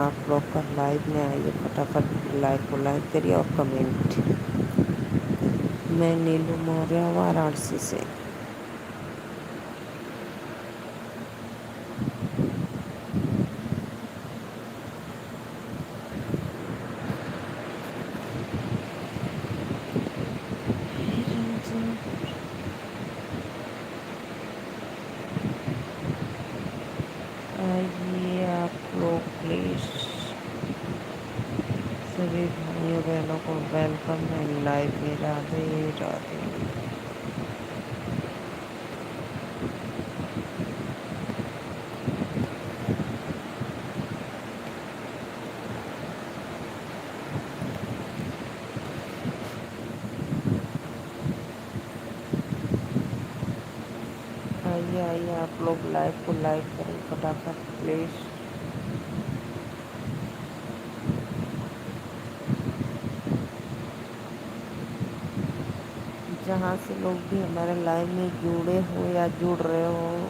आप लोग का लाइव में आइए, फटाफट लाइव को लाइक करिए और कमेंट। मैं नीलू मौर्य, वाराणसी से। आइए आप लोग प्लीज, सभी भाइयों बहनों को वेलकम है लाइव में। राधे राधे। आइए आइए आप लोग लाइव को लाइक करें फटाफट प्लीज। जहाँ से लोग भी हमारे लाइव में जुड़े हो या जुड़ रहे हो,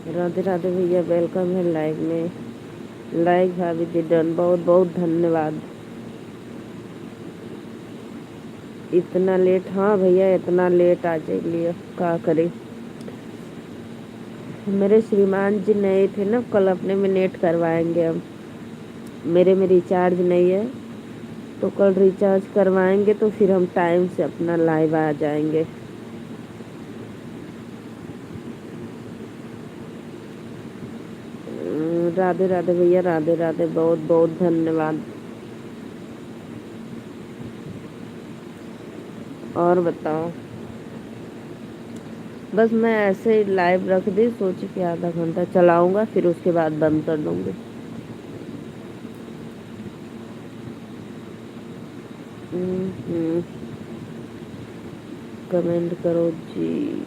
राधे राधे भैया, वेलकम है लाइव में। लाइक भाभी जी डन, बहुत बहुत धन्यवाद। इतना लेट? हाँ भैया, इतना लेट आ जाइए, क्या करें। मेरे श्रीमान जी नए थे ना, कल अपने में नेट करवाएंगे हम। मेरे में रिचार्ज नहीं है, तो कल रिचार्ज करवाएंगे तो फिर हम टाइम से अपना लाइव आ जाएंगे। राधे राधे भैया, राधे राधे, बहुत बहुत धन्यवाद। और बताओ। बस मैं ऐसे ही लाइव रख दी, सोची कि आधा घंटा चलाऊंगा, फिर उसके बाद बंद कर दूंगी। कमेंट करो जी।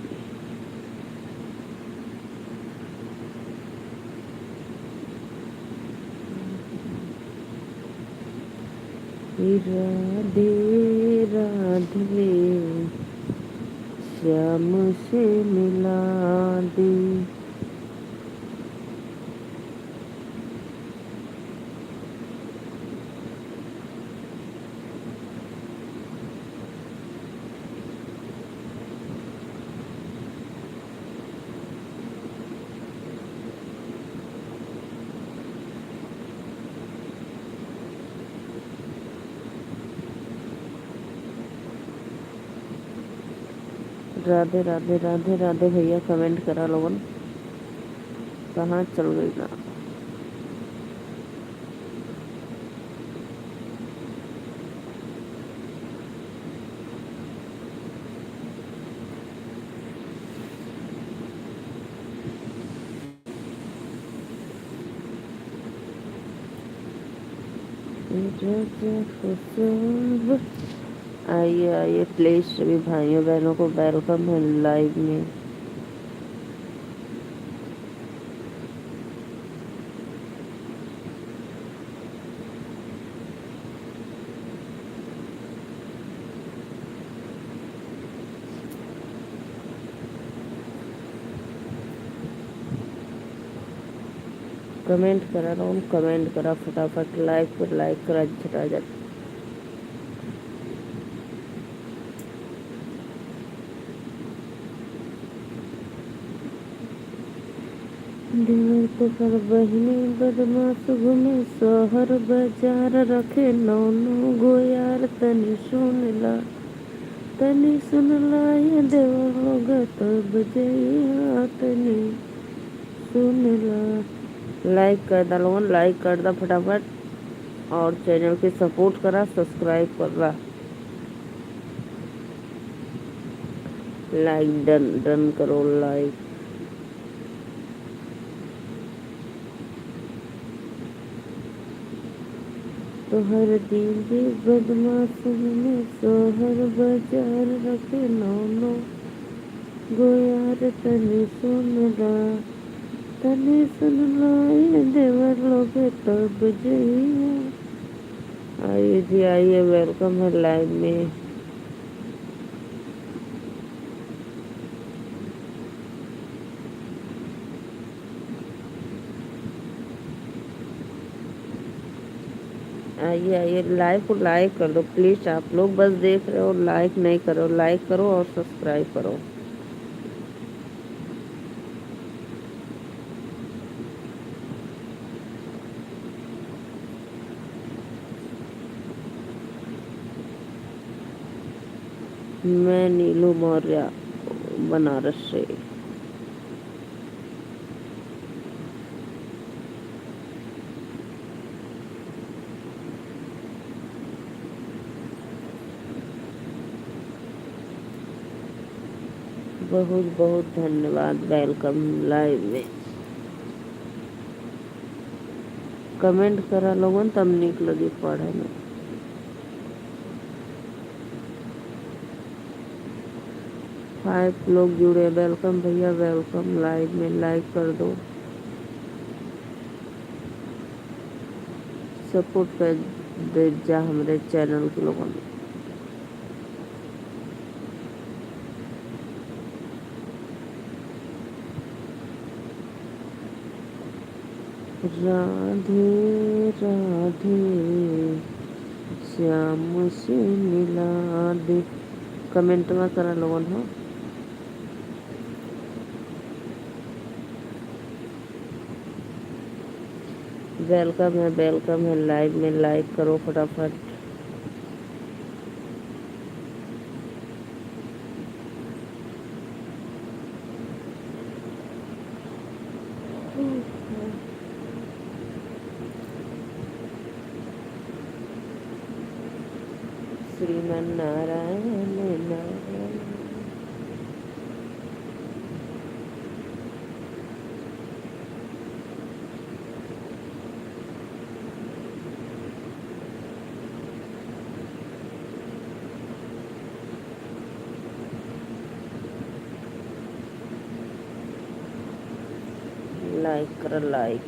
राधे राधे, श्याम से मिला दे। राधे राधे, राधे राधे भैया, कमेंट करा लोगन। कहाँ चल गई ना। आइए आइए प्लीज, सभी भाइयों बहनों को वेलकम है लाइव में। कमेंट करा रहा हूँ, कमेंट करा फटाफट, लाइक पर लाइक करा झटाझट। देवर तो पर बहिनी बदमाश घूमे शहर बाजार, रखे नौनो गोयार, तनी सुन ला, तनी सुन ला ये देवर लोग तब जइया, तनी सुन ला। लाइक कर दा लोगन, लाइक कर दा फटाफट, और चैनल के सपोर्ट करा, सब्सक्राइब कर ला। लाइक डन डन करो लाइक। तो हर दिन भी बदमाश में शहर बाजार, रखे नौनो गोयार, तनी सुन ला, तनी सुन ला ये देवर लोग तब जइया। आइए जी आइए, वेलकम है लाइव में। आइए आइए, लाइव को लाइक कर दो प्लीज। आप लोग बस देख रहे हो, लाइक नहीं करो। लाइक करो और सब्सक्राइब करो। मैं नीलू मौर्य, बनारस से। बहुत बहुत धन्यवाद, वेलकम लाइव में। कमेंट करा लोगन, तब निक लगी पढ़े में। 5 लोग जुड़े, वेलकम भैया, वेलकम लाइव में। लाइक कर दो, सपोर्ट कर दे जा हमारे चैनल के लोगों ने। राधे राधे श्याम से मिला दे। कमेंट में करा लोगन हो। वेलकम है लाइव में, लाइक करो फटाफट। श्रीमन नारायण नारायण। लाइक करो लाइक।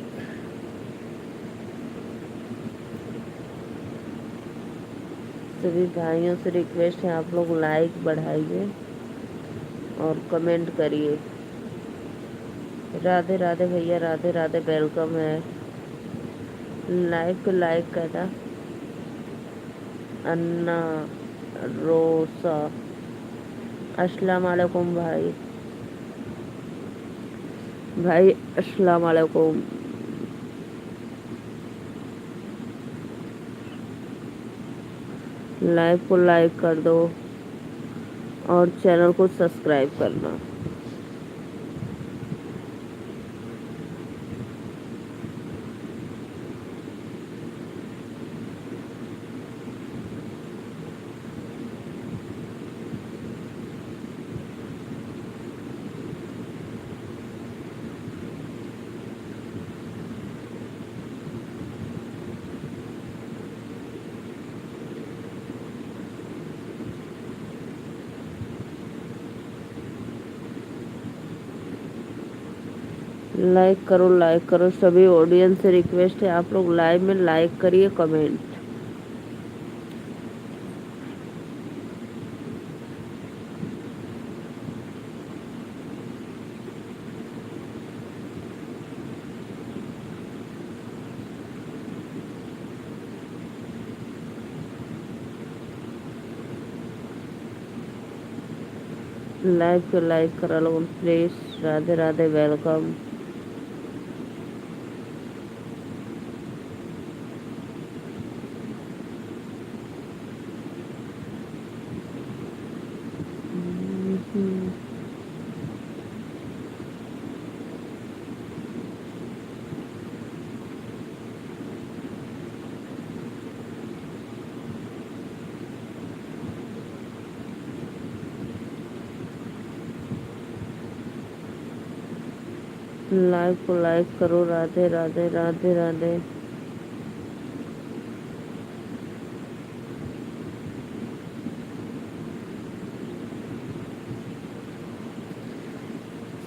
सभी भाइयों से रिक्वेस्ट है, आप लोग लाइक बढ़ाइए और कमेंट करिए। राधे राधे भैया, राधे राधे, वेलकम है। लाइव पे लाइक करना। अन्ना रोसा, अस्सलाम वालेकुम भाई। भाई अस्सलाम वालेकुम। लाइव को लाइक कर दो और चैनल को सब्सक्राइब करना। लाइक करो। सभी ऑडियंस से रिक्वेस्ट है, आप लोग लाइव में लाइक करिए, कमेंट। लाइव को लाइक करा लोगन please. Radhe Radhe, welcome. Live को लाइक करो। राधे राधे, राधे राधे।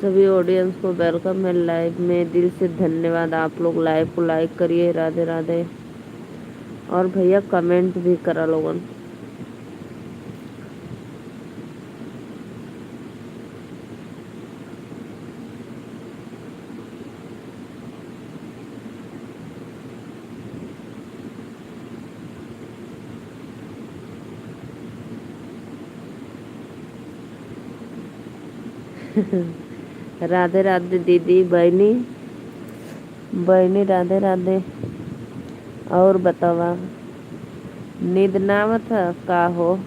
सभी ऑडियंस को वेलकम है लाइव में। दिल से धन्यवाद, आप लोग लाइव को लाइक करिए। राधे राधे। और भैया कमेंट भी करा लोगन। राधे राधे दीदी, बहनी बहनी, राधे राधे। और बतावा, नींद ना आवत ह का हो?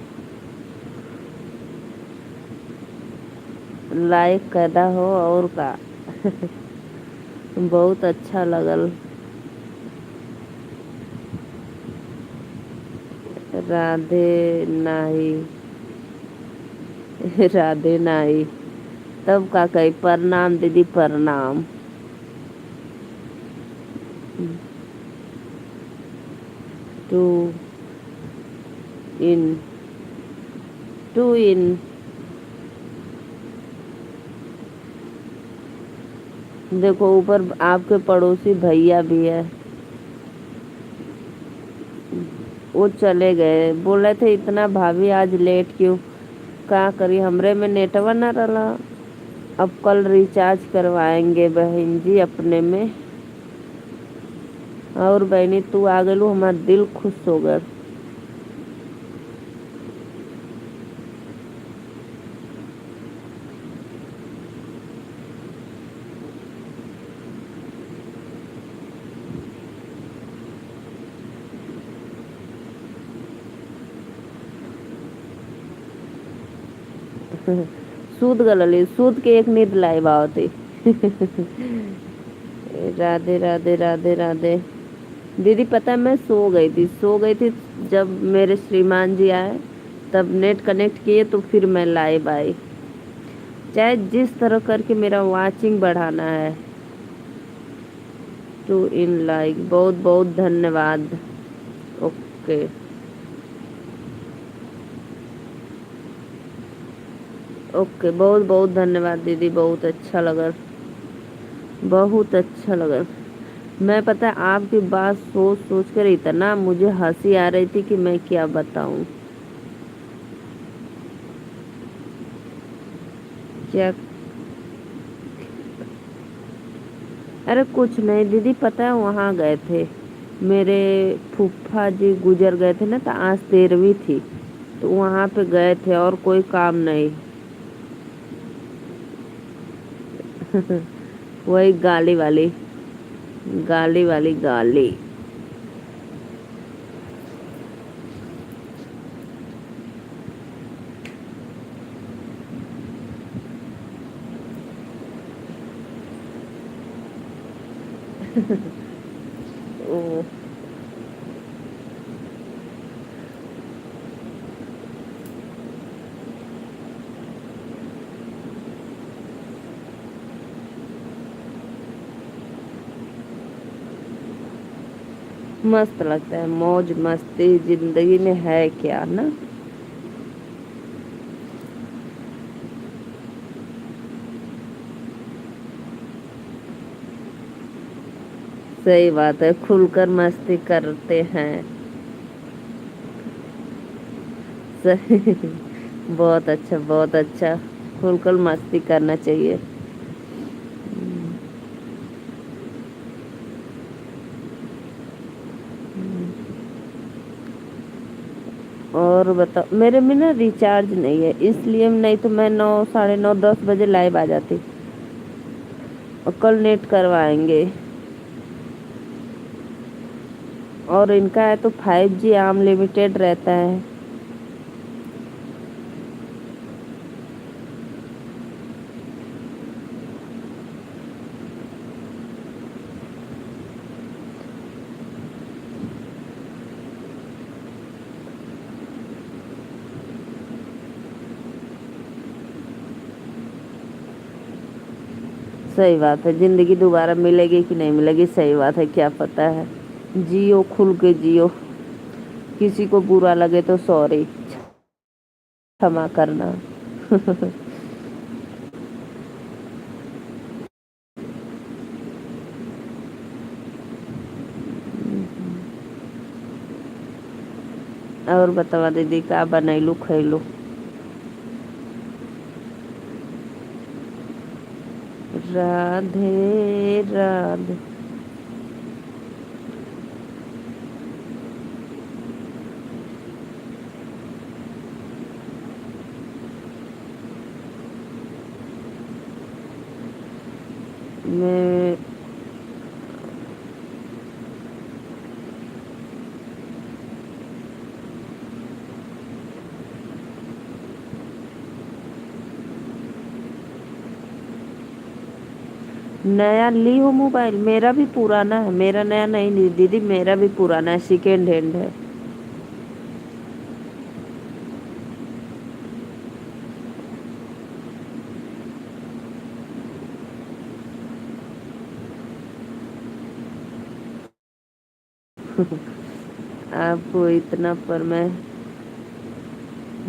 लाइक कैदा हो और का। बहुत अच्छा लगल। राधे नाही। राधे नाही। तब का कही, प्रणाम दीदी, प्रणाम। टू इन टू इन। देखो ऊपर आपके पड़ोसी भैया भी है, वो चले गए। बोले थे इतना भाभी आज लेट क्यों? का करी, हमरे में नेटवा ना रहा। अब कल रिचार्ज करवाएंगे बहन जी अपने में। और बहनी तू आ गलू, हमार दिल खुश हो गए। सूत गलली, सूत के एक नींद लाई बावती। राधे राधे राधे राधे। दीदी पता है मैं सो गई थी जब मेरे श्रीमान जी आए, तब नेट कनेक्ट किए तो फिर मैं लाइव आई। चाहे जिस तरह करके मेरा वाचिंग बढ़ाना है। टू इन लाइक, बहुत बहुत धन्यवाद। ओके। ओके, बहुत बहुत धन्यवाद दीदी, बहुत अच्छा लगा, बहुत अच्छा लगा। मैं पता है आपकी बात सोच सोच कर इतना मुझे हंसी आ रही थी कि मैं क्या बताऊं। क्या? अरे कुछ नहीं दीदी, पता है वहाँ गए थे, मेरे फूफा जी गुजर गए थे ना, तो आज 13वीं थी, तो वहाँ पे गए थे और कोई काम नहीं। वही गाली वाली, गाली वाली गाली। ओ, मस्त लगता है, मौज मस्ती जिंदगी में है क्या ना। सही बात है, खुलकर मस्ती करते हैं। सही। बहुत अच्छा, बहुत अच्छा। खुलकर मस्ती करना चाहिए। और बताओ, मेरे में ना रिचार्ज नहीं है, इसलिए नहीं तो मैं 9, साढ़े 9, 10 बजे लाइव आ जाती। और कल नेट करवाएंगे। और इनका है तो 5G अनलिमिटेड रहता है। सही बात है, जिंदगी दोबारा मिलेगी कि नहीं मिलेगी, सही बात है, क्या पता है। जियो, खुल के जियो। किसी को बुरा लगे तो सॉरी, क्षमा करना। और बतावा दीदी, का बनैलू खैलू? राधे राधे। मैं नया ली हूँ मोबाइल, मेरा भी पुराना है, मेरा नया नहीं ली दीदी, मेरा भी पुराना है, सेकेंड हैंड है। आपको इतना पर मैं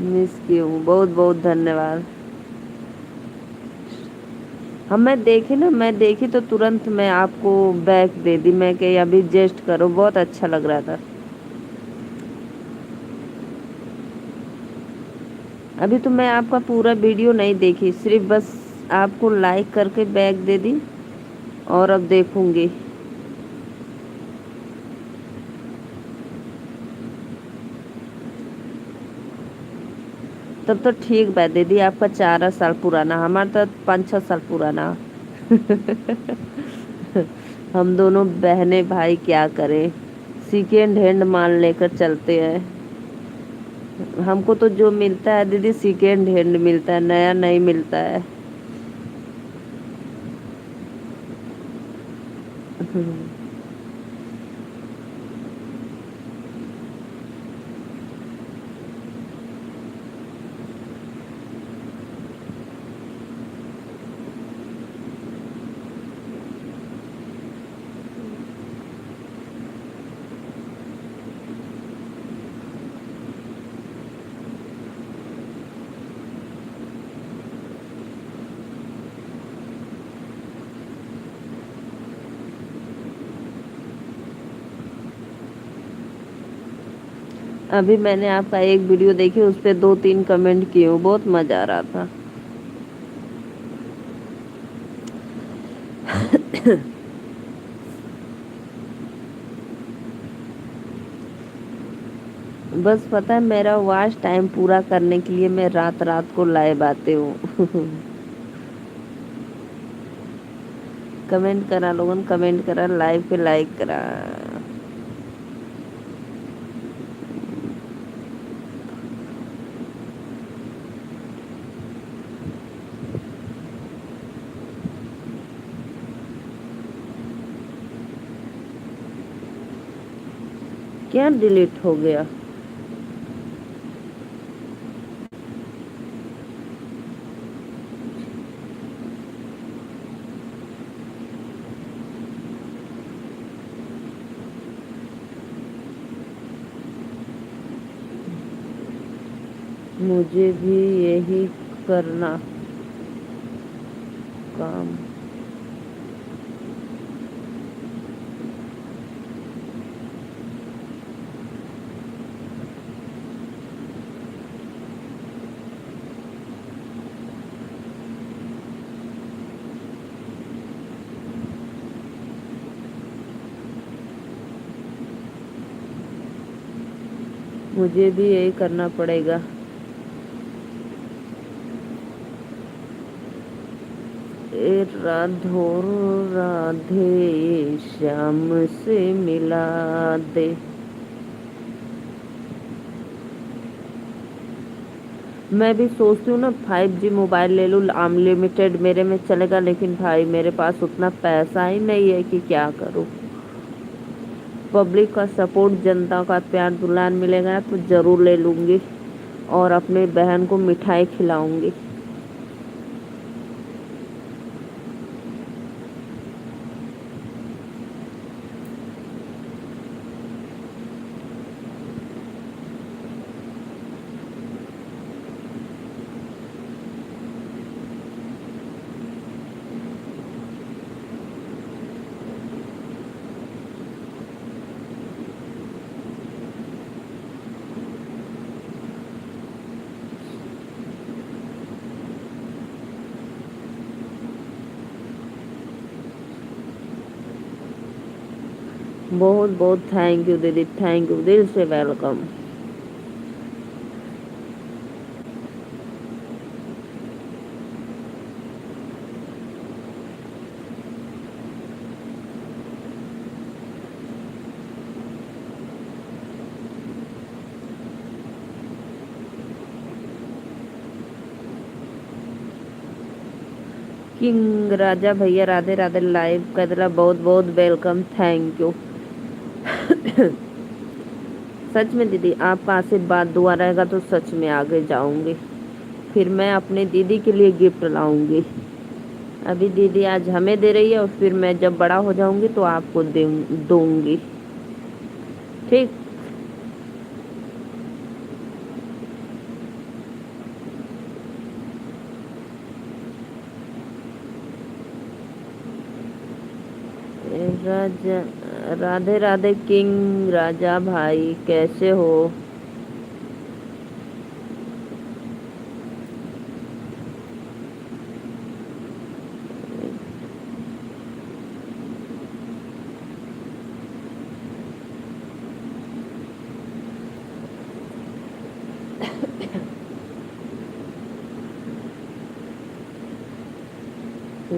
मिस की हूँ, बहुत बहुत धन्यवाद। हम मैं देखी ना, मैं देखी तो तुरंत मैं आपको बैक दे दी, मैं कि अभी जस्ट करो, बहुत अच्छा लग रहा था। अभी तो मैं आपका पूरा वीडियो नहीं देखी, सिर्फ बस आपको लाइक करके बैक दे दी, और अब देखूंगी। तब तो ठीक बा दीदी, आपका 4 साल पुराना, हमारा तो 5-6 साल पुराना। हम दोनों बहनें भाई क्या करें, सेकेंड हैंड माल लेकर चलते हैं। हमको तो जो मिलता है दीदी सेकेंड हैंड मिलता है, नया नहीं मिलता है। अभी मैंने आपका एक वीडियो देखी, उस पे 2-3 कमेंट किए हूँ, बहुत मजा आ रहा था। बस पता है, मेरा वॉच टाइम पूरा करने के लिए मैं रात रात को लाइव आती हूँ। कमेंट करा लोगन, कमेंट करा, लाइव पे लाइक करा। क्या डिलीट हो गया? मुझे भी यही करना काम। मुझे भी यही करना पड़ेगा। ए राधो राधे श्याम से मिला दे। मैं भी सोचती हूँ ना 5G मोबाइल ले लूँ, अनलिमिटेड मेरे में चलेगा, लेकिन भाई मेरे पास उतना पैसा ही नहीं है कि क्या करूँ। पब्लिक का सपोर्ट, जनता का प्यार दुलार मिलेगा तो जरूर ले लूँगी, और अपने बहन को मिठाई खिलाऊंगी। बहुत बहुत थैंक यू दीदी, थैंक यू, दिल से वेलकम। किंग राजा भैया राधे राधे, लाइव कर दिला, बहुत बहुत वेलकम, थैंक यू। सच में दीदी, आपका आशीर्वाद दुआ रहेगा तो सच में आगे जाऊंगी। फिर मैं अपने दीदी के लिए गिफ्ट लाऊंगी। अभी दीदी आज हमें दे रही है, और फिर मैं जब बड़ा हो जाऊंगी तो आपको दूंगी। ठीक। राजा राधे राधे किंग राजा भाई, कैसे हो?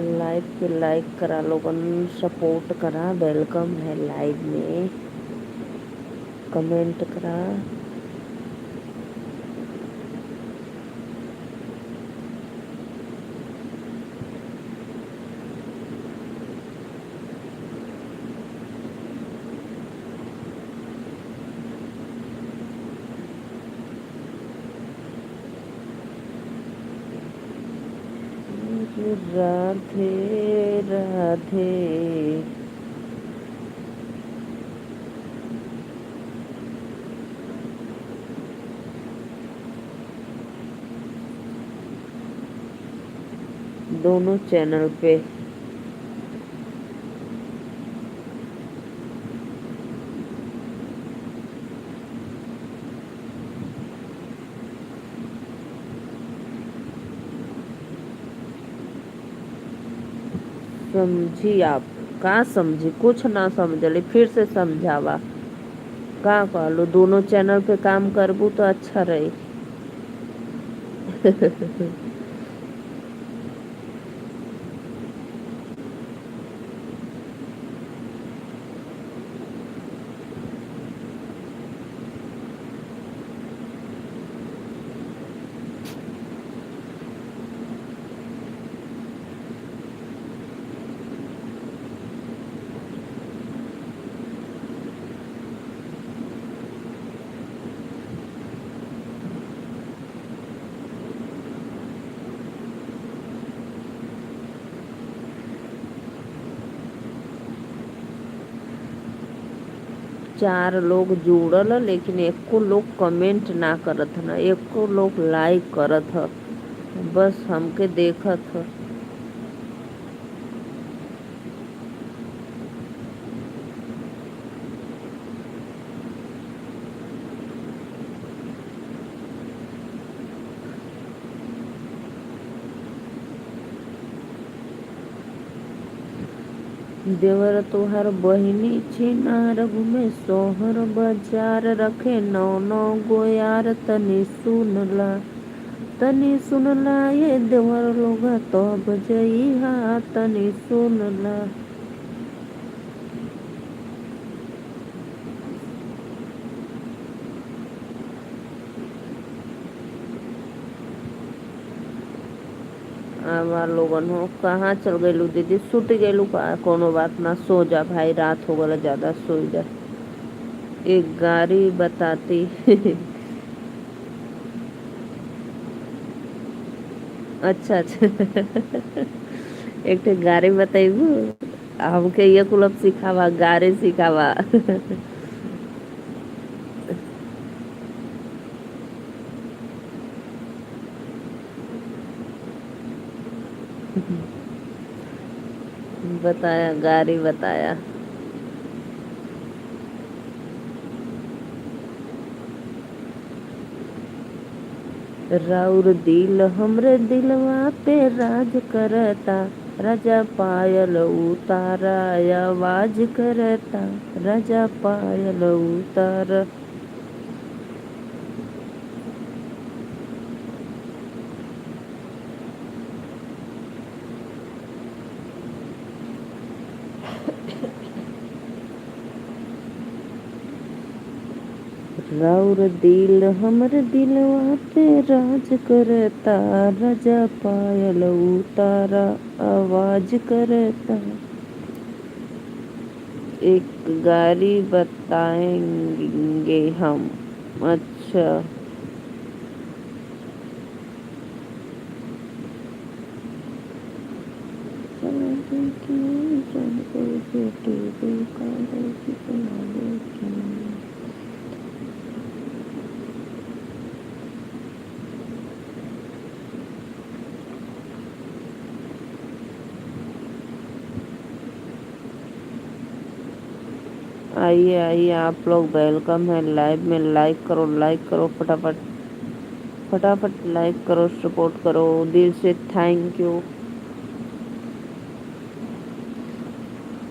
लाइव पे लाइक करा लोगन, सपोर्ट करा, वेलकम है लाइव में, कमेंट करा। राधे राधे। दोनों चैनल पे समझी आप का समझी, कुछ ना समझली, फिर से समझावा का कहलो। दोनों चैनल पे काम करबू तो अच्छा रही। चार लोग जुड़ल, लेकिन एको लोग कमेंट ना करत न, एको लोग लाइक करत ह, बस हमके देखत ह। देवर तोहार बहिनी छिनार घूमे सोहर बाजार, रखे नौ नौ गो यार, तनी सुनला तनी सुनला ये देवर लोग तो बजइहा, तनी सुनला। आवा लोगन हो, कहाँ चल गइलू दीदी, सुत गइलू का? कोनो बात ना, सो जा भाई, रात हो गला, ज्यादा सो जा। एक गाड़ी बताती। अच्छा अच्छा। एक ठे गाड़ी बताइबू, हमके ये कुल अब सिखावा, गाड़ी सिखावा। बताया, गाड़ी बताया। राउर दिल हमरे दिलवा पे राज करता, राजा पायल उतारा आवाज करता, राजा पायल उतारा। राउर दिल हमरे दिलवा पे राज करता, राजा पायल उतारा आवाज करता। एक गाड़ी बताएंगे हम। अच्छा। आइए आइए, आप लोग वेलकम है लाइव में, लाइक करो फटाफट, फटाफट लाइक करो, सपोर्ट करो, दिल से थैंक यू।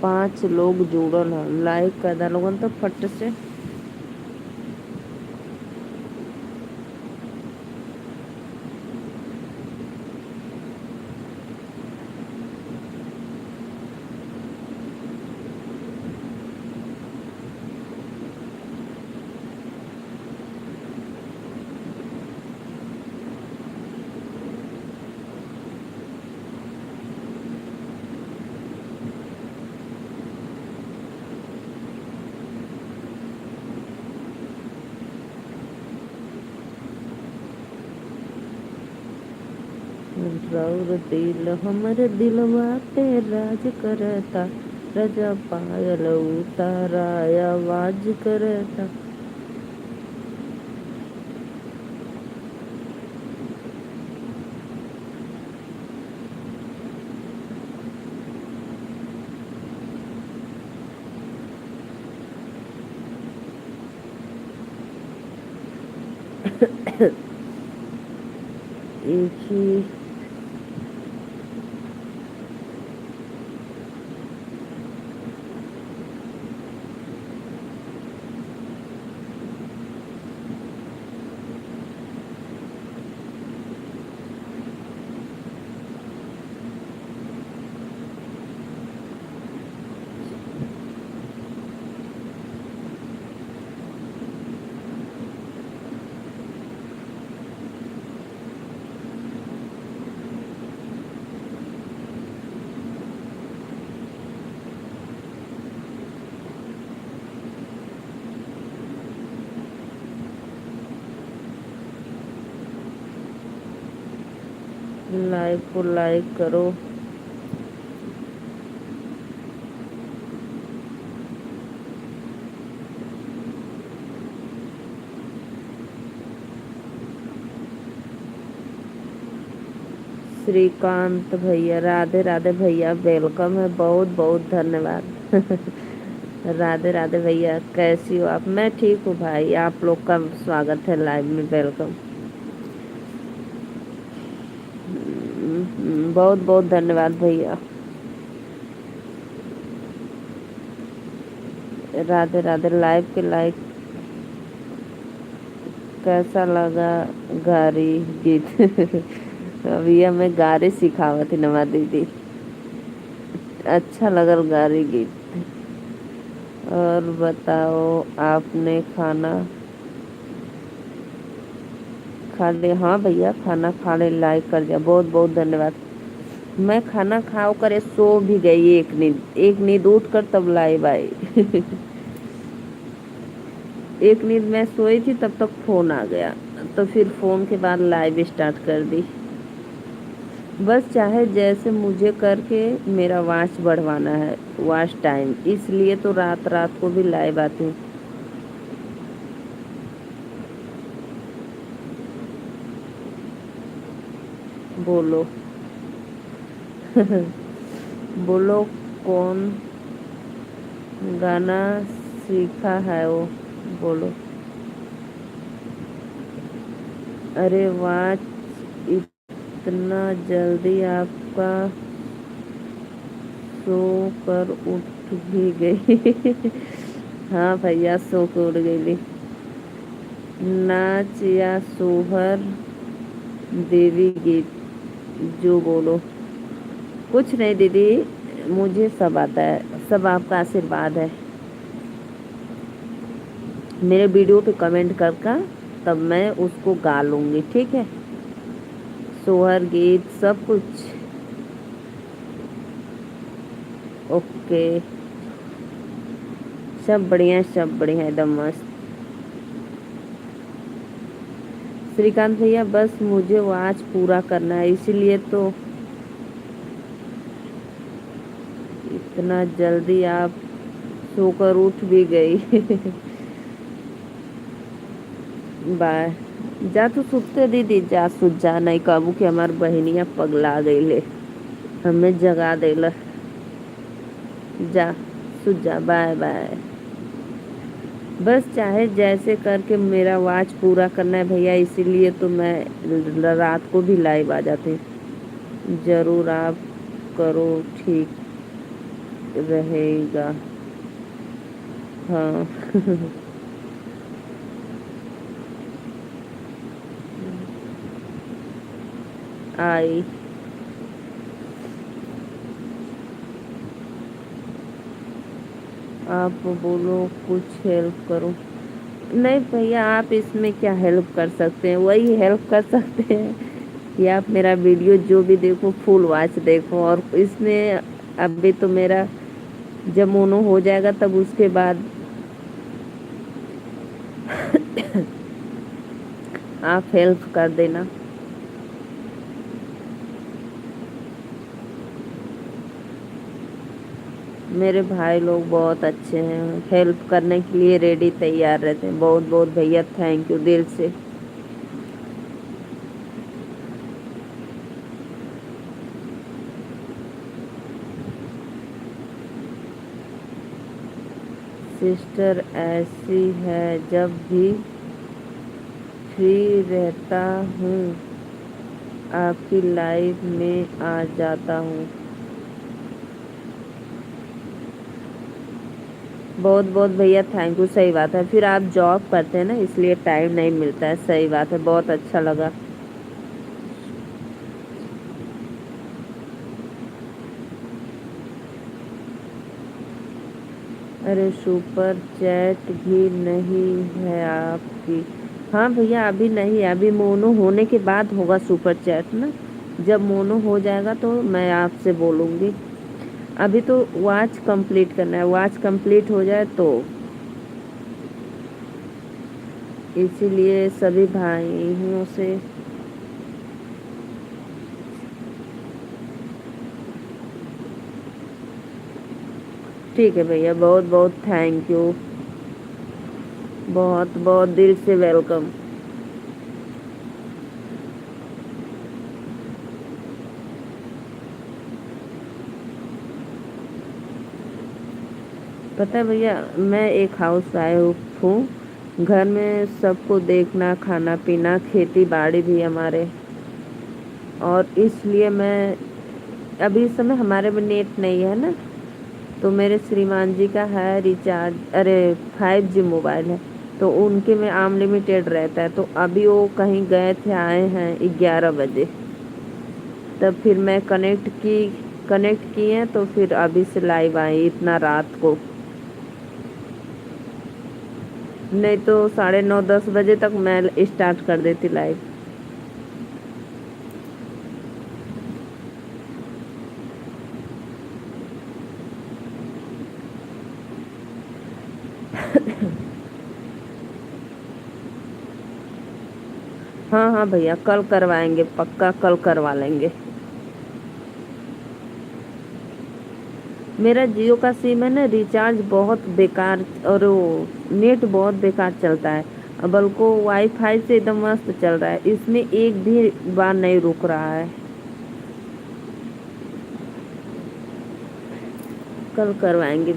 5 लोग जुड़ल है, लाइक कर दा लोगन तो फट से। रौर दिल हमर दिलवा पे राज करता, राजा पायल उतारा आवाज करता। एक ही लाइव को लाइक करो। श्रीकांत भैया राधे राधे भैया, वेलकम है, बहुत बहुत धन्यवाद। राधे राधे भैया, कैसी हो आप? मैं ठीक हूँ भाई, आप लोग का स्वागत है लाइव में, वेलकम। बहुत बहुत धन्यवाद भैया। राधे राधे। लाइव के लाइक। कैसा लगा गारी गीत? भैया मैं गारे सिखावत थी नमा दीदी, अच्छा लगल गारी गीत। और बताओ, आपने खाना खा लिया? हाँ भैया खाना खा ले, लाइक कर दिया, बहुत बहुत धन्यवाद। मैं खाना खाओ करे सो भी गई, एक नींद उठ कर तब लाइव आई। एक नींद मैं सोई थी तब तक फोन आ गया, तो फिर फोन के बाद लाइव स्टार्ट कर दी। बस चाहे जैसे मुझे करके मेरा वॉच बढ़वाना है, वॉच टाइम, इसलिए तो रात रात को भी लाइव आती हूँ। बोलो। बोलो कौन गाना सीखा है वो, बोलो। अरे वाह, इतना जल्दी आपका सो कर उठ भी गई। हाँ भैया सो कर उठ गई। नाच या सोहर देवी गीत जो बोलो। कुछ नहीं दीदी, मुझे सब आता है, सब आपका आशीर्वाद है। मेरे वीडियो पे कमेंट करके तब मैं उसको गा लूँगी, ठीक है? सोहर गीत सब कुछ ओके, सब बढ़िया, सब बढ़िया, एकदम मस्त। श्रीकांत भैया बस मुझे वॉच पूरा करना है, इसीलिए तो इतना जल्दी आप सोकर उठ भी गई। बाय। जा तू सुते दीदी, जा सुत जा, नहीं कहबू कि हमार बहनिया पगला गई, हमें जगा देला। जा सुत जा, बाय बाय। बस चाहे जैसे करके मेरा वॉच पूरा करना है भैया, इसीलिए तो मैं रात को भी लाइव आ जाती। जरूर आप करो, ठीक रहेगा। हाँ। आई। आप बोलो कुछ हेल्प करो। नहीं भैया, आप इसमें क्या हेल्प कर सकते हैं? वही हेल्प कर सकते हैं कि आप मेरा वीडियो जो भी देखो फुल वॉच देखो, और इसमें अभी तो मेरा जब मोनो हो जाएगा तब उसके बाद आप हेल्प कर देना। मेरे भाई लोग बहुत अच्छे हैं, हेल्प करने के लिए रेडी तैयार रहते हैं। बहुत बहुत भैया थैंक यू दिल से। सिस्टर ऐसी है, जब भी फ्री रहता हूँ आपकी लाइफ में आ जाता हूँ। बहुत बहुत भैया थैंक यू। सही बात है, फिर आप जॉब करते हैं ना, इसलिए टाइम नहीं मिलता है। सही बात है, बहुत अच्छा लगा। अरे सुपर चैट भी नहीं है आपकी? हाँ भैया, अभी नहीं है, अभी मोनो होने के बाद होगा सुपर चैट ना। जब मोनो हो जाएगा तो मैं आपसे बोलूँगी। अभी तो वॉच कंप्लीट करना है, वॉच कंप्लीट हो जाए तो। इसीलिए सभी भाइयों से। ठीक है भैया, बहुत बहुत थैंक यू। बहुत बहुत दिल से वेलकम। पता है भैया, मैं एक हाउस वाइफ हूँ। घर में सबको देखना, खाना पीना, खेती बाड़ी भी हमारे। और इसलिए मैं अभी इस समय हमारे में नेट नहीं है ना। तो मेरे श्रीमान जी का है रिचार्ज, अरे 5G मोबाइल है। तो उनके में अनलिमिटेड रहता है। तो अभी वो कहीं गए थे, आए हैं 11 बजे। तब फिर मैं कनेक्ट किए तो फिर अभी से लाइव आई इतना रात को। नहीं तो 9:30 10 बजे तक मैं स्टार्ट कर देती लाइव। हाँ हाँ भैया, कल करवाएंगे, पक्का कल करवा लेंगे। मेरा जियो का सिम है ना, रिचार्ज बहुत बेकार और वो नेट बहुत बेकार चलता है। बल्कि वाईफाई से एकदम मस्त चल रहा है, इसमें एक भी बार नहीं रुक रहा है। कल करवाएंगे।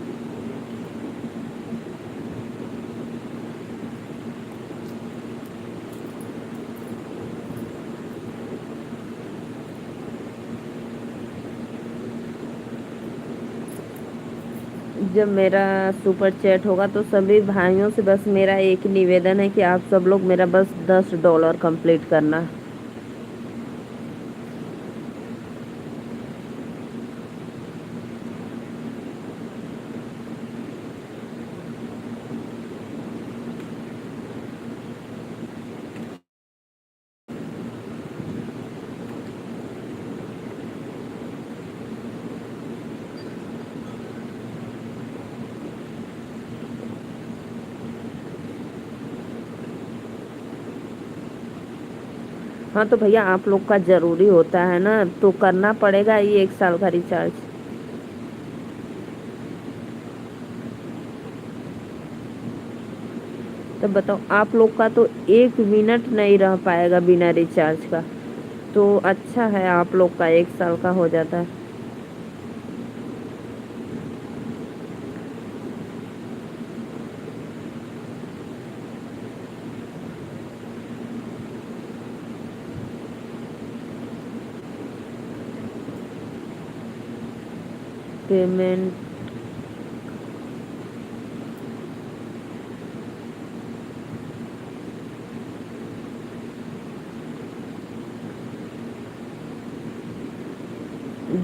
जब मेरा सुपर चैट होगा तो सभी भाइयों से बस मेरा एक निवेदन है कि आप सब लोग मेरा बस $10 कंप्लीट करना। हाँ तो भैया, आप लोग का जरूरी होता है ना, तो करना पड़ेगा ये 1 साल का रिचार्ज। तो बताओ, आप लोग का तो 1 मिनट नहीं रह पाएगा बिना रिचार्ज का। तो अच्छा है, आप लोग का 1 साल का हो जाता है। पेमेंट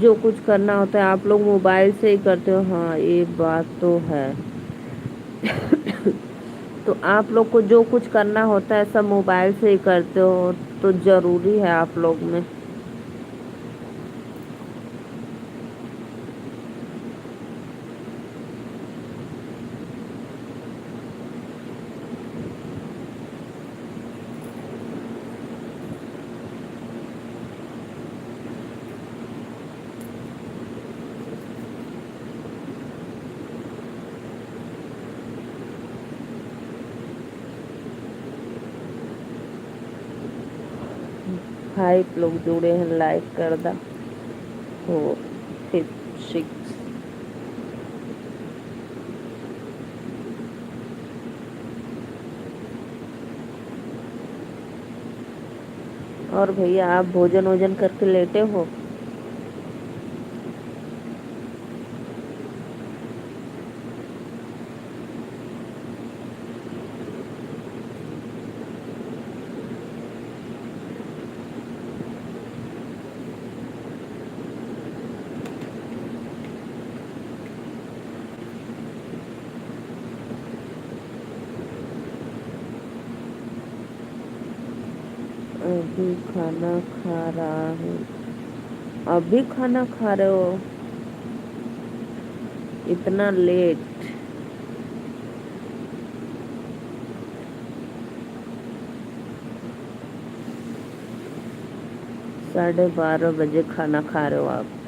जो कुछ करना होता है आप लोग मोबाइल से ही करते हो। हाँ, ये बात तो है। तो आप लोग को जो कुछ करना होता है सब मोबाइल से ही करते हो, तो जरूरी है आप लोग में। 5 लोग जुड़े हैं, लाइक कर दा हो 6। और भैया आप भोजन वोजन करके लेटे हो? अभी खाना खा रहा हूँ। अभी खाना खा रहे हो? इतना लेट? 12:30 बजे खाना खा रहे हो आप?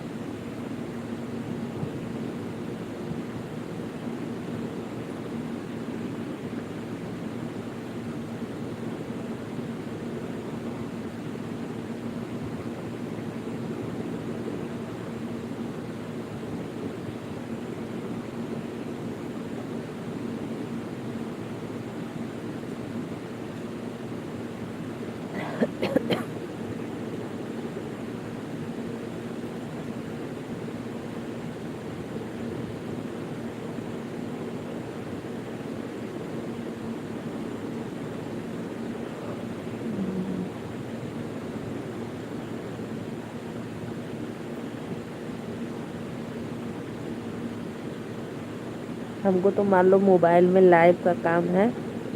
हमको तो मान लो मोबाइल में लाइव का काम है,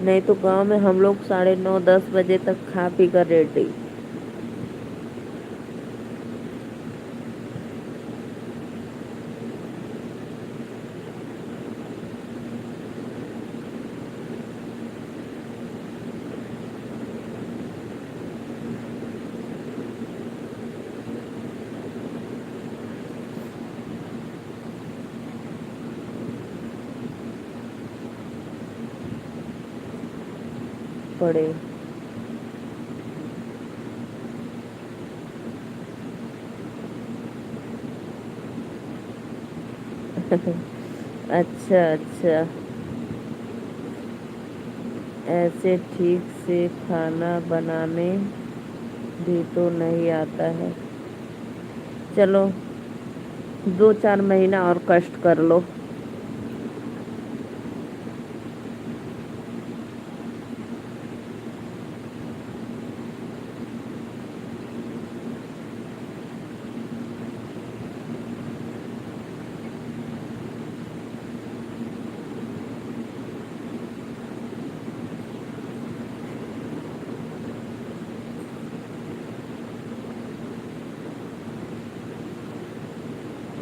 नहीं तो गांव में हम लोग 9:30-10 बजे तक खा पी कर रेडी। पड़े। अच्छा अच्छा, ऐसे ठीक से खाना बनाने भी तो नहीं आता है। चलो 2-4 महीना और कष्ट कर लो।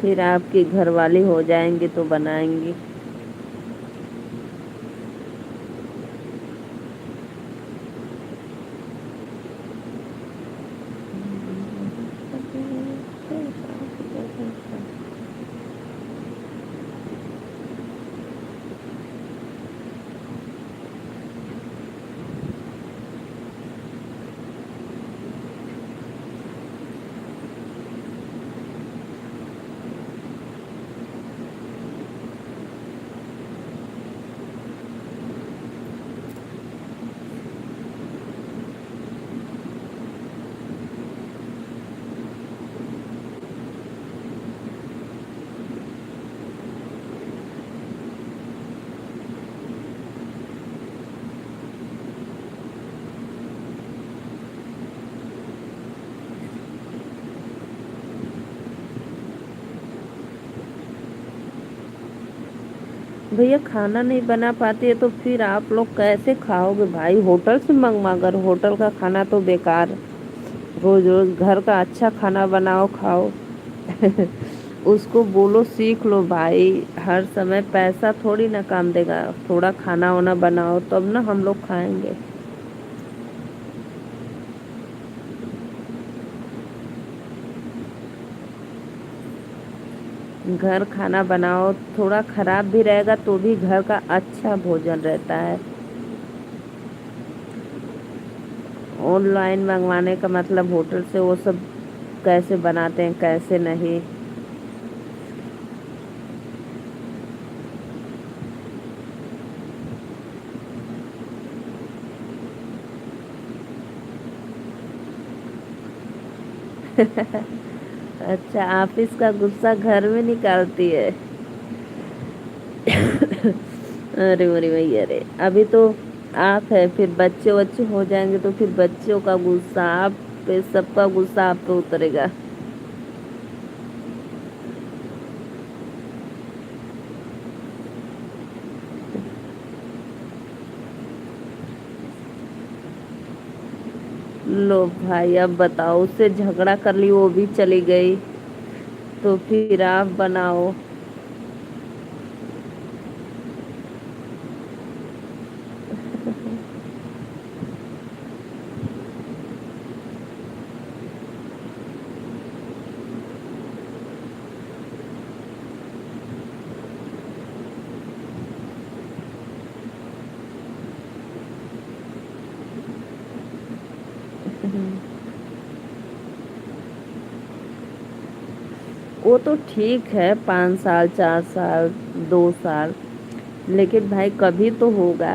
फिर आपकी घरवाली हो जाएंगी तो बनाएंगी। भैया खाना नहीं बना पाती है तो फिर आप लोग कैसे खाओगे भाई? होटल से मंगवा कर, होटल का खाना तो बेकार। रोज रोज घर का अच्छा खाना बनाओ खाओ। उसको बोलो सीख लो भाई, हर समय पैसा थोड़ी ना काम देगा। थोड़ा खाना वाना बनाओ तब ना हम लोग खाएंगे। घर खाना बनाओ, थोड़ा खराब भी रहेगा तो भी घर का अच्छा भोजन रहता है। ऑनलाइन मंगवाने का मतलब होटल से वो सब कैसे बनाते हैं कैसे नहीं। अच्छा, ऑफिस का गुस्सा घर में निकालती है। अरे मेरी भैया रे, अभी तो आप है, फिर बच्चे बच्चे हो जाएंगे तो फिर बच्चों का गुस्सा आप पे, सबका गुस्सा आप पे उतरेगा। लो भाई, अब बताओ, उससे झगड़ा कर ली वो भी चली गई, तो फिर आप बनाओ। वो तो ठीक है, 5 साल 4 साल 2 साल, लेकिन भाई कभी तो होगा,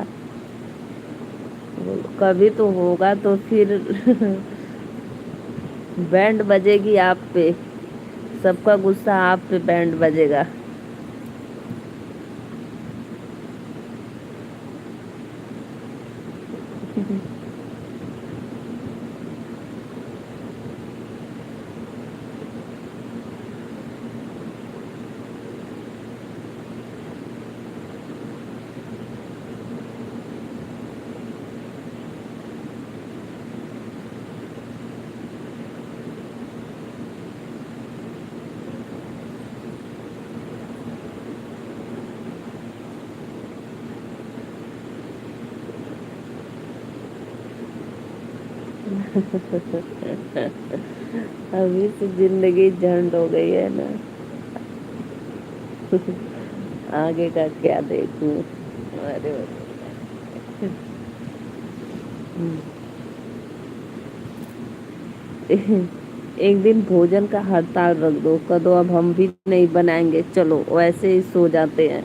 कभी तो होगा तो फिर बैंड बजेगी आप पे, सबका गुस्सा आप पे बैंड बजेगा। अभी से जिंदगी झंड हो गई है ना। आगे का क्या देखूं। अरे एक दिन भोजन का हड़ताल रख दो, कह दो अब हम भी नहीं बनाएंगे, चलो वैसे ही सो जाते हैं।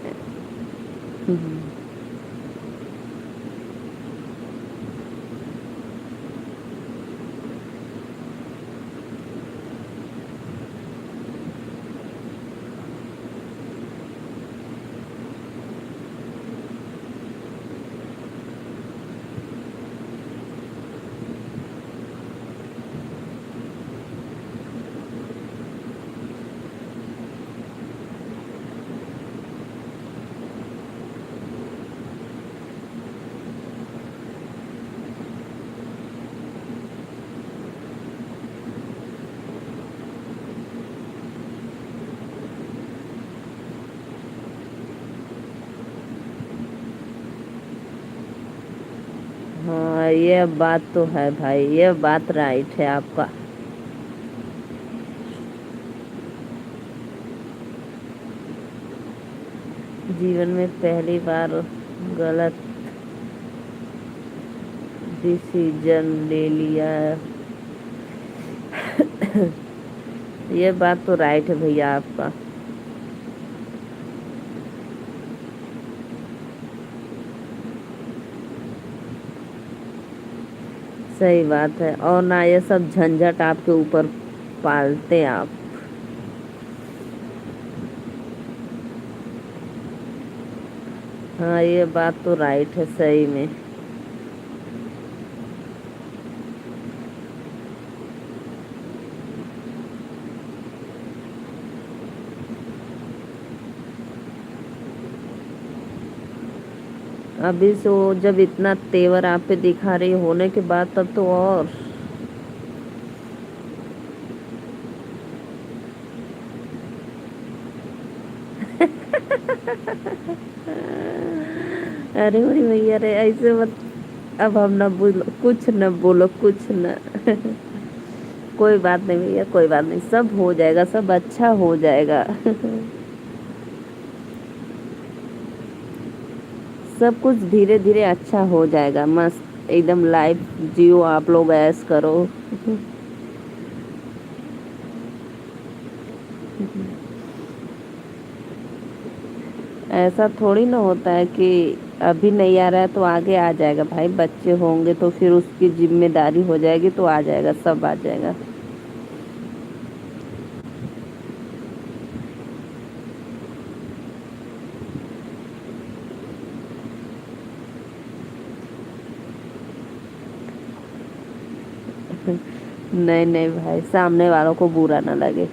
हाँ, ये बात तो है भाई, ये बात राइट है आपका। जीवन में पहली बार गलत डिसीजन ले लिया। ये बात तो राइट है भैया आपका। सही बात है, और ना ये सब झंझट आपके ऊपर पालते आप। हाँ, ये बात तो राइट है सही में। अभी से वो जब इतना तेवर आप पे दिखा रही होने के बाद, तब तो और। अरे मेरी भैया रे, ऐसे मत। अब हम ना बोलो, कुछ न बोलो, कुछ न। कोई बात नहीं भैया, कोई बात नहीं, सब हो जाएगा, सब अच्छा हो जाएगा। सब कुछ धीरे धीरे अच्छा हो जाएगा, मस्त। एकदम लाइफ जियो, आप लोग ऐश करो। ऐसा थोड़ी ना होता है कि अभी नहीं आ रहा है तो आगे आ जाएगा। भाई बच्चे होंगे तो फिर उसकी जिम्मेदारी हो जाएगी तो आ जाएगा, सब आ जाएगा। नहीं नहीं भाई, सामने वालों को बुरा ना लगे।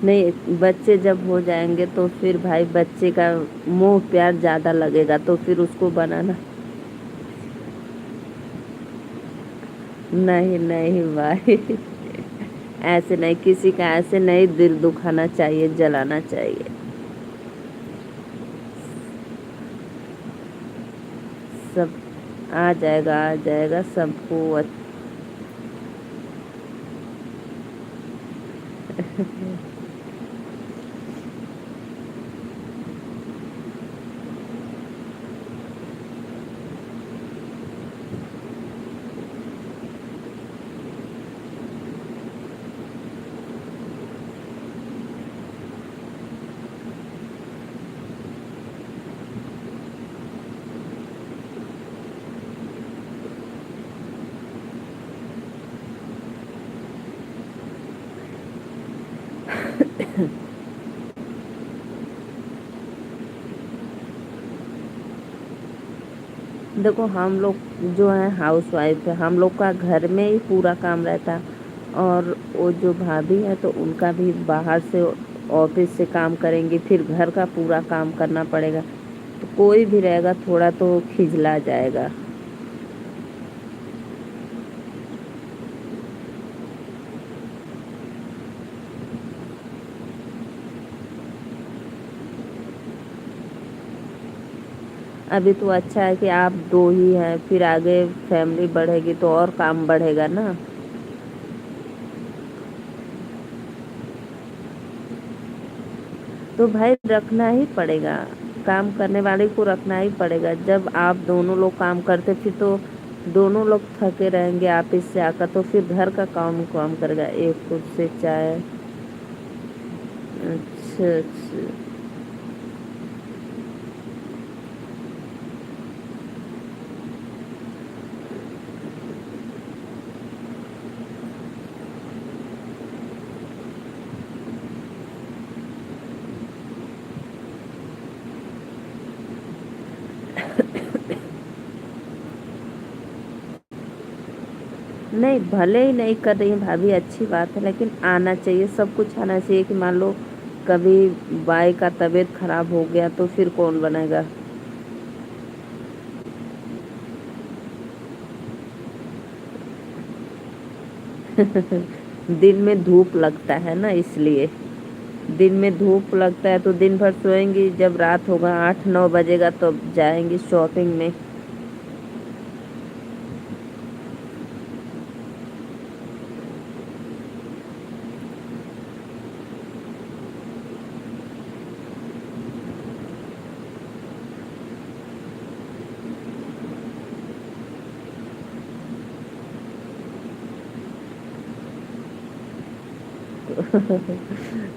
नहीं, बच्चे जब हो जाएंगे तो फिर भाई बच्चे का मोह प्यार ज्यादा लगेगा तो फिर उसको बनाना। नहीं नहीं भाई, ऐसे नहीं, किसी का ऐसे नहीं दिल दुखाना चाहिए, जलाना चाहिए। सब आ जाएगा, आ जाएगा सबको देखो हम लोग जो है हाउस वाइफ है, हम लोग का घर में ही पूरा काम रहता है। और वो जो भाभी है तो उनका भी बाहर से ऑफिस से काम करेंगी, फिर घर का पूरा काम करना पड़ेगा। तो कोई भी रहेगा थोड़ा तो खिजला जाएगा। अभी तो अच्छा है कि आप दो ही हैं, फिर आगे फैमिली बढ़ेगी तो और काम बढ़ेगा ना। तो भाई रखना ही पड़ेगा, काम करने वाले को रखना ही पड़ेगा। जब आप दोनों लोग काम करते फिर तो दोनों लोग थके रहेंगे ऑफिस से आकर, तो फिर घर का काम कौन करेगा? एक खुद से चाय। अच्छा अच्छा। नहीं, भले ही नहीं कर रही हैं भाभी, अच्छी बात है, लेकिन आना चाहिए, सब कुछ आना चाहिए। कि मान लो कभी बाई का तबीयत खराब हो गया तो फिर कौन बनेगा? दिन में धूप लगता है ना, इसलिए। दिन में धूप लगता है तो दिन भर सोएंगी, जब रात होगा 8-9 बजेगा तो जाएंगी शॉपिंग में।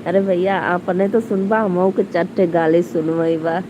अरे भैया आपने तो सुनबा, हमहू के चट्टे गाली सुनवाई बा।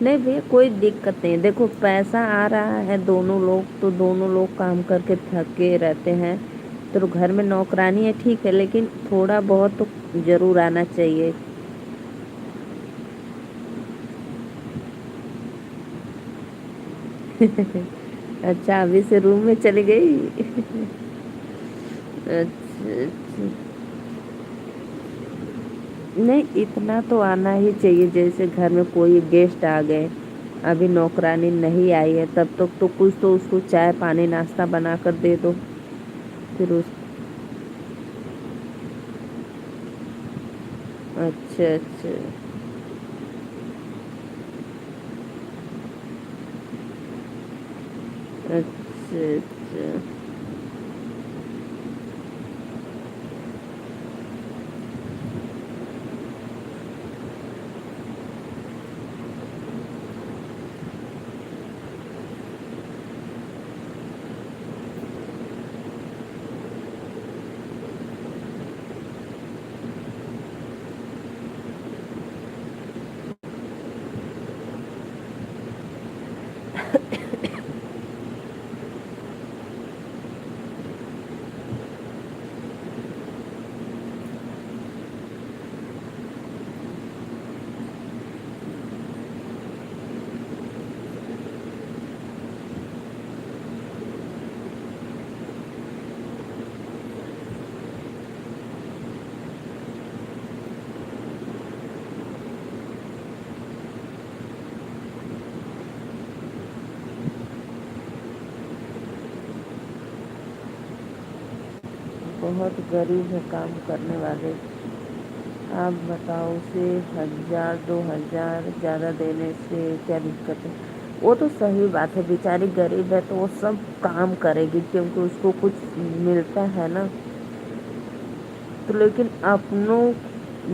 नहीं भैया कोई दिक्कत नहीं, देखो पैसा आ रहा है, दोनों लोग तो दोनों लोग काम करके थके रहते हैं, तो घर में नौकरानी है ठीक है, लेकिन थोड़ा बहुत तो जरूर आना चाहिए। अच्छा अभी से रूम में चली गई। अच्छा अच्छा। नहीं इतना तो आना ही चाहिए, जैसे घर में कोई गेस्ट आ गए, अभी नौकरानी नहीं आई है तब तक तो कुछ तो उसको चाय पानी नाश्ता बना कर दे दो। फिर उस अच्छा अच्छा। अच्छा अच्छा। बहुत गरीब है काम करने वाले। आप बताओ उसे 1000 2000 ज़्यादा देने से क्या दिक्कत है। वो तो सही बात है, बेचारी गरीब है तो वो सब काम करेगी क्योंकि उसको कुछ मिलता है ना। तो लेकिन अपनों,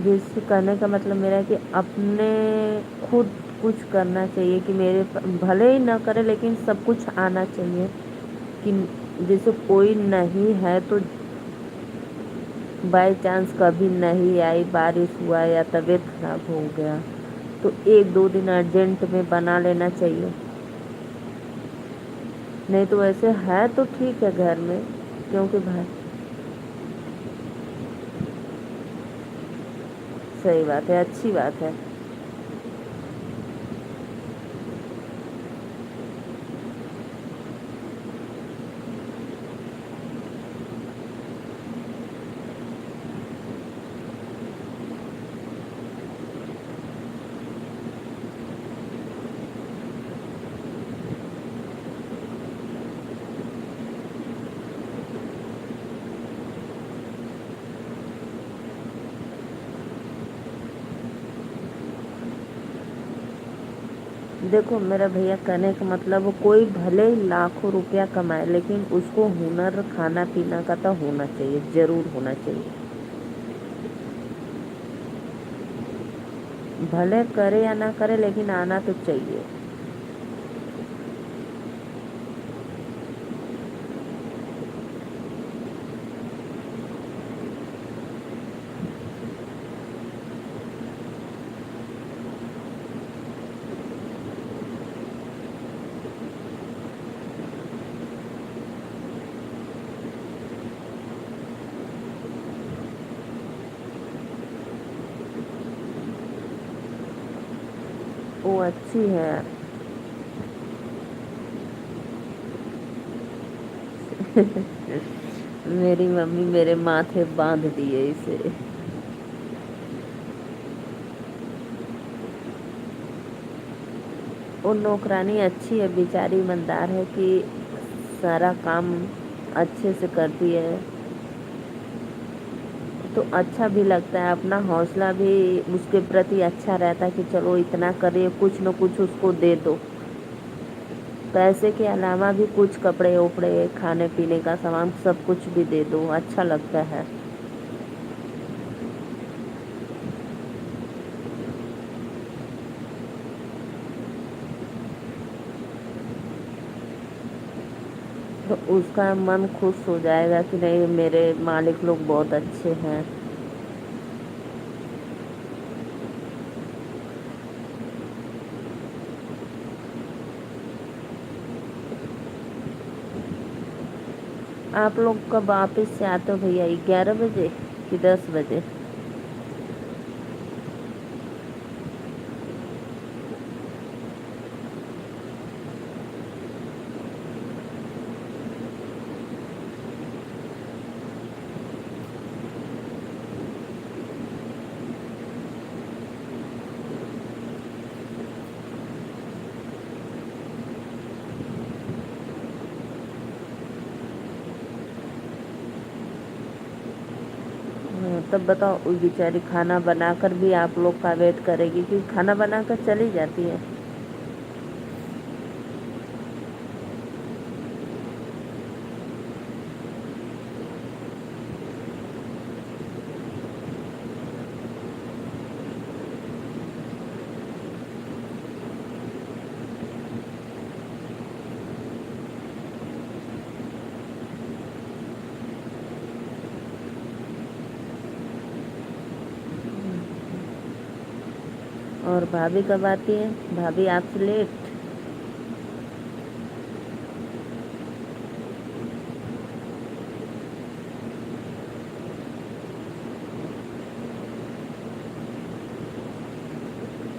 जैसे कहने का मतलब मेरा है कि अपने खुद कुछ करना चाहिए कि मेरे भले ही ना करे लेकिन सब कुछ आना चाहिए। कि जैसे कोई नहीं है तो बाय चांस कभी नहीं आई, बारिश हुआ या तबीयत खराब हो गया, तो 1 2 दिन अर्जेंट में बना लेना चाहिए। नहीं तो वैसे है तो ठीक है घर में, क्योंकि भाई सही बात है, अच्छी बात है। देखो मेरा भैया कहने का मतलब कोई भले ही लाखों रुपया कमाए लेकिन उसको हुनर खाना पीना का तो होना चाहिए, जरूर होना चाहिए। भले करे या ना करे लेकिन आना तो चाहिए। वो अच्छी है। मेरी मम्मी मेरे माथे बांध दिए इसे। वो नौकरानी अच्छी है, बेचारी ईमानदार है कि सारा काम अच्छे से करती है, तो अच्छा भी लगता है, अपना हौसला भी उसके प्रति अच्छा रहता है कि चलो इतना करे, कुछ न कुछ उसको दे दो। पैसे के अलावा भी कुछ कपड़े उपड़े खाने पीने का सामान सब कुछ भी दे दो, अच्छा लगता है। तो उसका मन खुश हो जाएगा कि नहीं मेरे मालिक लोग बहुत अच्छे हैं। आप लोग कब वापस से आते हो भैया, 11 बजे कि 10 बजे? हाँ, तब बताओ, वो बेचारी खाना बनाकर भी आप लोग का वेट करेगी कि खाना बनाकर चली जाती है? और भाभी कब आती है? भाभी आपसे लेट?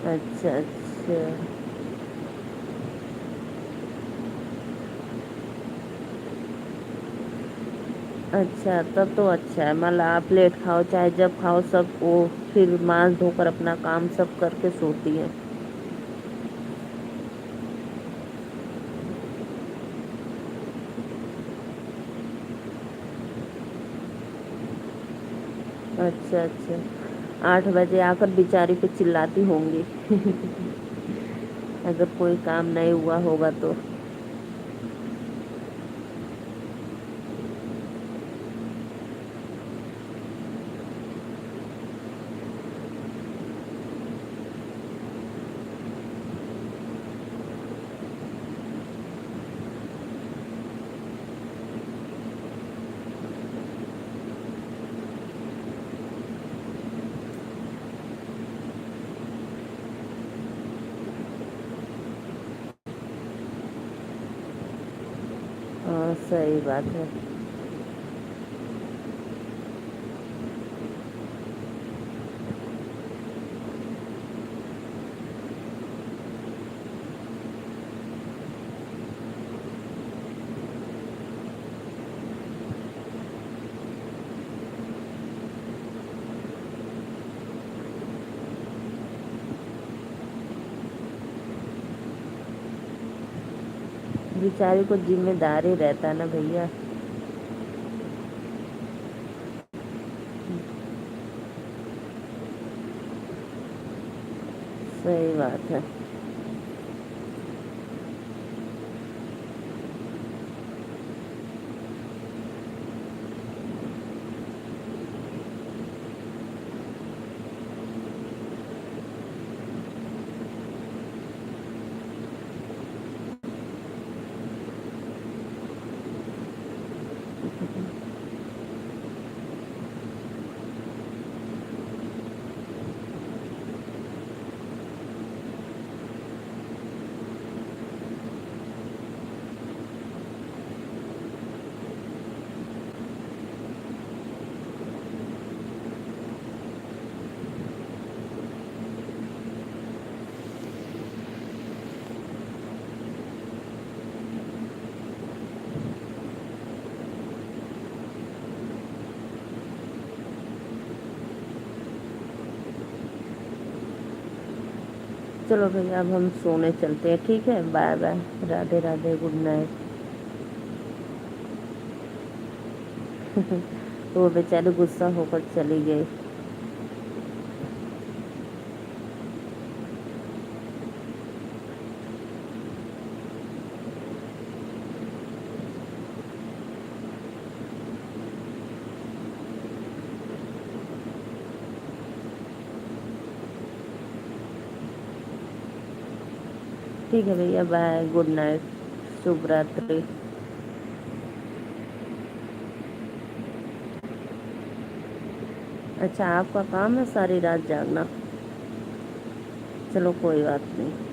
अच्छा अच्छा। अच्छा, तब तो अच्छा है। मतलब आप लेट खाओ चाहे जब खाओ, सब वो फिर मांस धोकर अपना काम सब करके सोती है। अच्छा अच्छा। 8 बजे आकर बेचारी पे चिल्लाती होंगी अगर कोई काम नहीं हुआ होगा तो। हाँ, सही बात है। बेचारी को जिम्मेदारी रहता है ना भैया। सही बात है। चलो भैया, अब हम सोने चलते हैं, ठीक है? Bye bye. Radhe Radhe, good night. तो वो बेचारी गुस्सा होकर चली गई। ठीक है भैया, बाय, गुड नाइट, शुभ रात्रि। अच्छा, आपका काम है सारी रात जागना? चलो कोई बात नहीं।